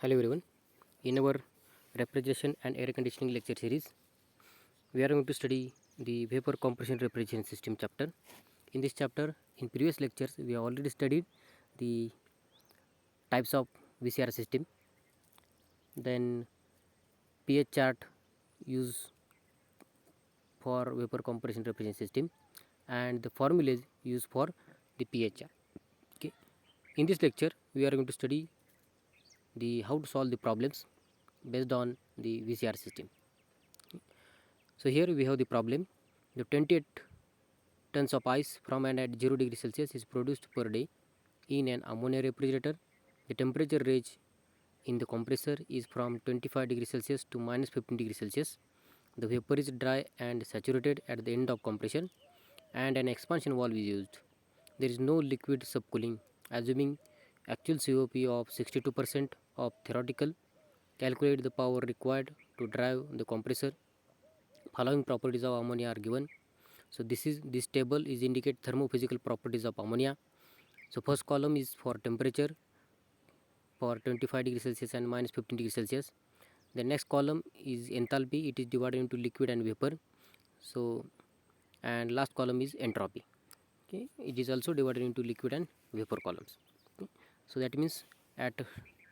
Hello everyone. In our refrigeration and air conditioning lecture series, we are going to study the vapor compression refrigeration system chapter. In this chapter, in previous lectures, we have already studied the types of VCR system, then pH chart used for vapor compression refrigeration system, and the formulas used for the pH chart. Okay. In this lecture, we are going to study the how to solve the problems based on the VCR system. So here we have the problem. The 28 tons of ice from and at 0 degree Celsius is produced per day in an ammonia refrigerator. The temperature range in the compressor is from 25 degree Celsius to minus 15 degree Celsius. The vapor is dry and saturated at the end of compression, and an expansion valve is used. There is no liquid subcooling. Assuming actual COP of 62% of theoretical, calculate the power required to drive the compressor. Following properties of ammonia are given. So this table is indicate thermophysical properties of ammonia. So first column is for temperature for 25 degree Celsius and minus 15 degree Celsius. The next column is enthalpy. It is divided into liquid and vapor. So and last column is entropy. Okay, it is also divided into liquid and vapor columns. Okay. So that means at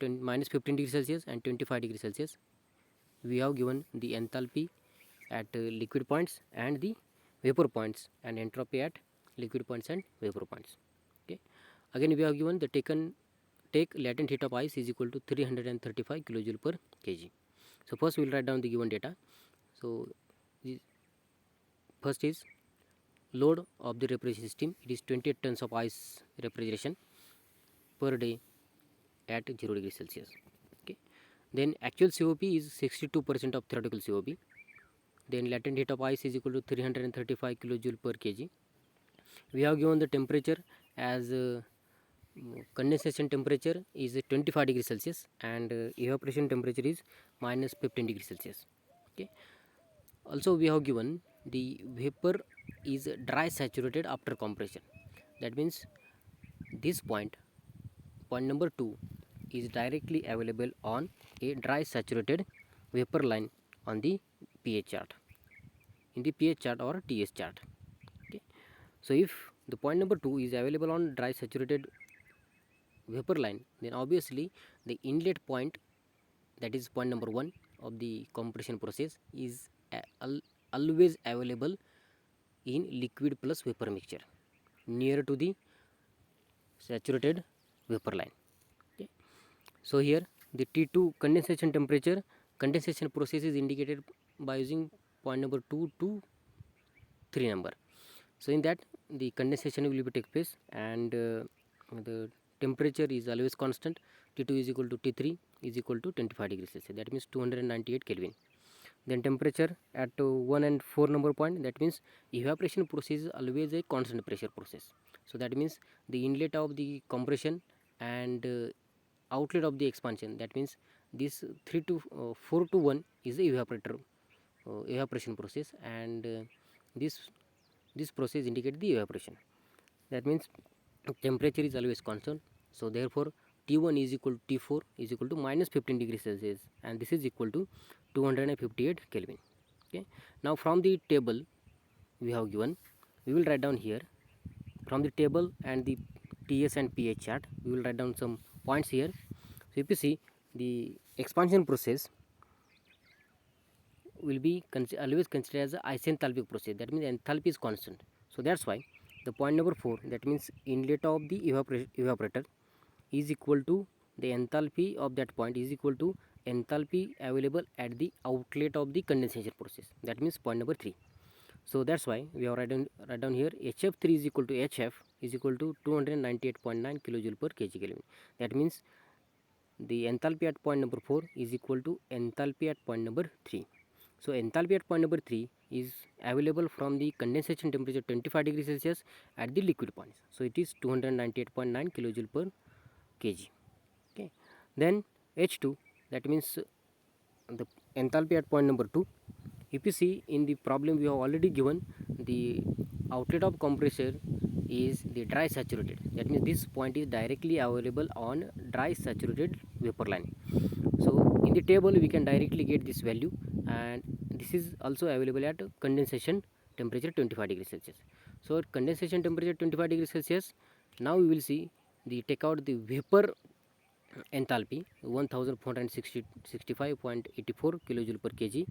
minus 15 degree Celsius and 25 degree Celsius, we have given the enthalpy at liquid points and the vapor points, and entropy at liquid points and vapor points. Okay, again we have given the take latent heat of ice is equal to 335 kilojoule per kg. So first we will write down the given data. So the first is load of the refrigeration system. It is 28 tons of ice refrigeration per day at 0 degree Celsius. Okay, then actual COP is 62% of theoretical COP. Then latent heat of ice is equal to 335 kilojoule per kg. We have given the temperature as condensation temperature is 25 degree Celsius, and evaporation temperature is minus 15 degree Celsius. Okay, also we have given the vapor is dry saturated after compression. That means this point number 2 is directly available on a dry saturated vapor line on the pH chart, in the pH chart or TS chart. Okay, so if the point number 2 is available on dry saturated vapor line, then obviously the inlet point, that is point number 1 of the compression process, is always available in liquid plus vapor mixture near to the saturated vapor line. Okay, so here the T2 condensation process is indicated by using point number 2 to 3 number. So in that the condensation will be take place, and the temperature is always constant. T2 is equal to T3 is equal to 25 degrees Celsius, that means 298 Kelvin. Then temperature at 1 and 4 number point, that means evaporation process is always a constant pressure process. So that means the inlet of the compression and outlet of the expansion, that means this 3 to 4 to 1 is the evaporation process, and this process indicates the evaporation. That means temperature is always constant. So therefore T1 is equal to T4 is equal to minus 15 degrees Celsius, and this is equal to 258 Kelvin. Okay, now from the table we have given, we will write down here from the table and the TS and pH chart, we will write down some points here. So if you see, the expansion process will be always considered as a isenthalpic process. That means enthalpy is constant. So that's why the point number 4, that means inlet of the evaporator is equal to the enthalpy of that point is equal to enthalpy available at the outlet of the condensation process. That means point number 3. So that's why we have write down here HF3 is equal to HF is equal to 298.9 kilojoule per kg Kelvin. That means the enthalpy at point number 4 is equal to enthalpy at point number 3. So enthalpy at point number 3 is available from the condensation temperature 25 degrees Celsius at the liquid points. So it is 298.9 kilojoule per kg. Okay, then H2, that means the enthalpy at point number 2. If you see in the problem, we have already given the outlet of compressor is the dry saturated. That means this point is directly available on dry saturated vapor line. So in the table we can directly get this value, and this is also available at condensation temperature 25 degrees Celsius. So at condensation temperature 25 degrees Celsius, now we will see the take out the vapor enthalpy 1465.84 kilojoule per kg.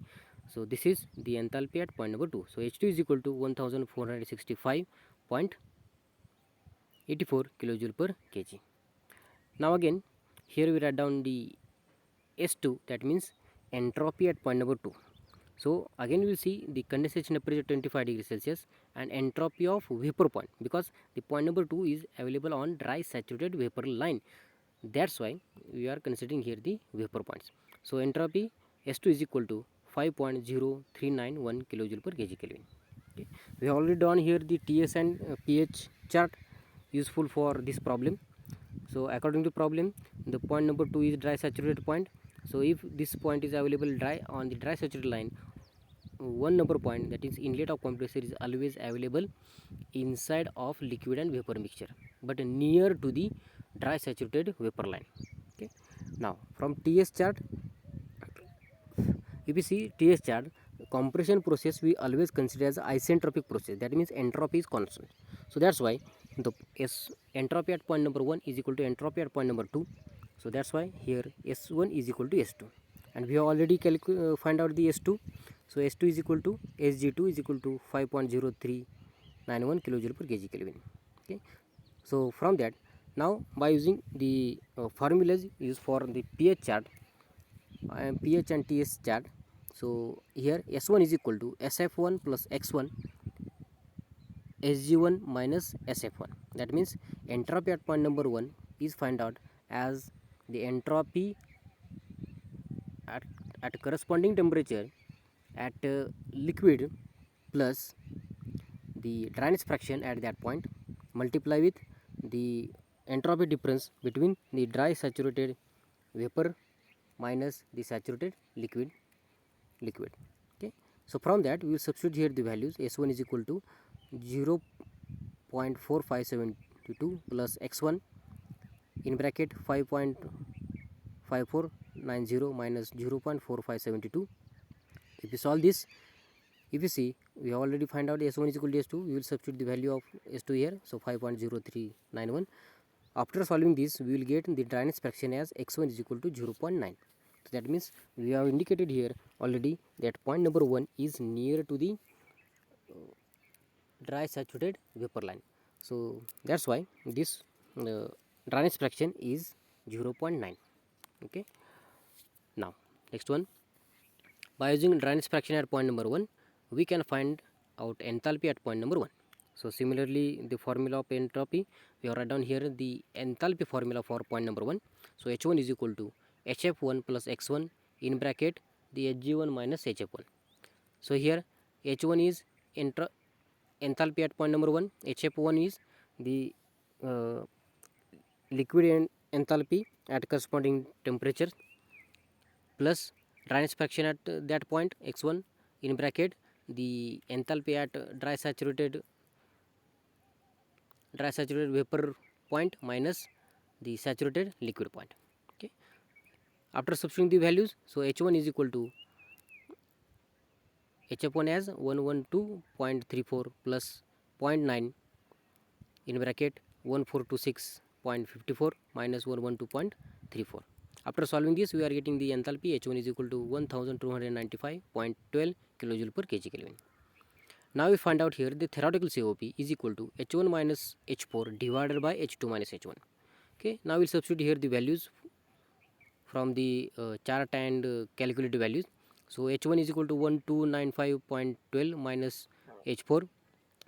So this is the enthalpy at point number 2. So H2 is equal to 1465.84 kilojoule per kg. Now again here we write down the S2, that means entropy at point number 2. So again we will see the condensation temperature 25 degrees Celsius and entropy of vapor point, because the point number 2 is available on dry saturated vapor line. That's why we are considering here the vapor points. So entropy S2 is equal to 5.0391 kilojoule per kg Kelvin. Okay. We have already done here the TS and pH chart useful for this problem. So according to problem, the point number 2 is dry saturated point. So if this point is available dry on the dry saturated line, one number point, that is inlet of compressor, is always available inside of liquid and vapor mixture, but near to the dry saturated vapor line. Okay. Now from TS chart, if you see TS chart, compression process we always consider as isentropic process. That means entropy is constant. So that's why the entropy at point number 1 is equal to entropy at point number 2. So that's why here S1 is equal to S2, and we have already find out the S2. So S2 is equal to Sg2 is equal to 5.0391 kilojoule per kg Kelvin. Okay. So from that, now by using the formulas used for the pH chart, pH and TS chart. So here S1 is equal to SF1 plus X1 Sg1 minus SF1. That means entropy at point number 1 is find out as the entropy at corresponding temperature at liquid plus the dryness fraction at that point, multiply with the entropy difference between the dry saturated vapor minus the saturated liquid. Okay. So from that we will substitute here the values. S1 is equal to 0.4572 plus X1 in bracket 5.5490 minus 0.4572. If you solve this, if you see, we have already find out S1 is equal to S2, we will substitute the value of S2 here, so 5.0391. After solving this, we will get the dryness fraction as X1 is equal to 0.9. So that means we have indicated here already that point number 1 is near to the dry saturated vapor line. So that's why this dryness fraction is 0.9. Okay. Now next one, by using dryness fraction at point number 1, we can find out enthalpy at point number 1. So similarly, the formula of entropy, we have written down here the enthalpy formula for point number 1. So H1 is equal to HF1 plus X1 in bracket the Hg1 minus HF1. So here H1 is enthalpy at point number 1, HF1 is the liquid enthalpy at corresponding temperature plus dryness fraction at that point X1 in bracket the enthalpy at dry saturated vapor point minus the saturated liquid point. Okay. After substituting the values, so H1 is equal to HF1 as 112.34 plus 0.9 in bracket 1426.54 minus 112.34. After solving this, we are getting the enthalpy H1 is equal to 1295.12 kilojoule per kg Kelvin. Now we find out here the theoretical COP is equal to H1 minus H4 divided by H2 minus H1. Okay. Now we'll substitute here the values from the chart and calculate the values. So H1 is equal to 1295.12 minus H4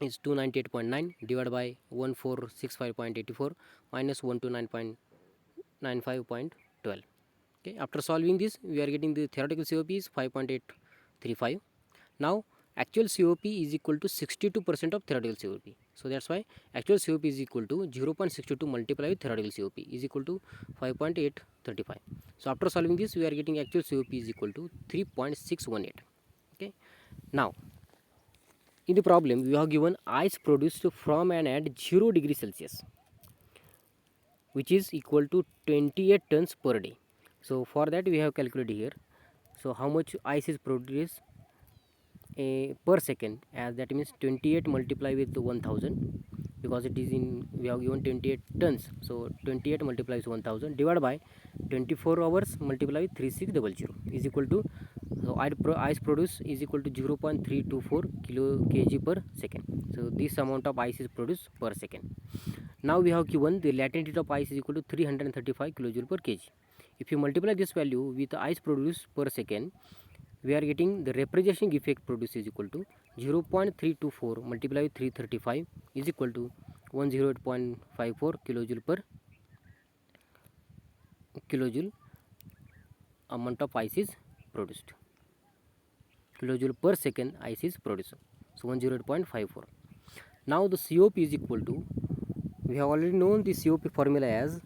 is 298.9 divided by 1465.84 minus 129.95.12. Okay. After solving this, we are getting the theoretical COP is 5.835. Now actual COP is equal to 62% of theoretical COP. So that's why actual COP is equal to 0.62 multiplied with theoretical COP is equal to 5.835. So after solving this, we are getting actual COP is equal to 3.618. Okay. Now In the problem, we have given ice produced from and at 0 degree Celsius, which is equal to 28 tons per day. So for that we have calculated here. So how much ice is produced per second, as that means 28 multiply with 1000, because it is in, we have given 28 tons, so 28 multiplies 1000 divided by 24 hours multiply with 3600 is equal to, so ice produce is equal to 0.324 kg per second. So this amount of ice is produced per second. Now we have given the latent heat of ice is equal to 335 kilojoule per kg. If you multiply this value with ice produced per second, we are getting the refrigeration effect produced is equal to 0.324 multiplied with 335 is equal to 108.54 kilojoule amount of ice is produced. Kilojoule per second ice is produced. So 108.54. Now the COP is equal to, we have already known the COP formula as,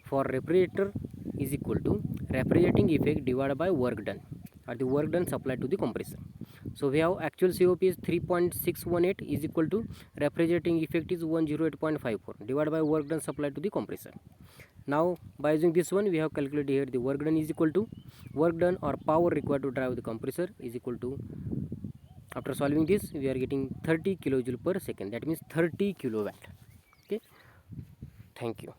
for refrigerator is equal to refrigerating effect divided by work done, or the work done supplied to the compressor. So we have actual COP is 3.618 is equal to refrigerating effect is 108.54 divided by work done supplied to the compressor. Now by using this one, we have calculated here the work done is equal to work done or power required to drive the compressor is equal to, after solving this we are getting 30 kilojoule per second, that means 30 kilowatt. Okay, thank you.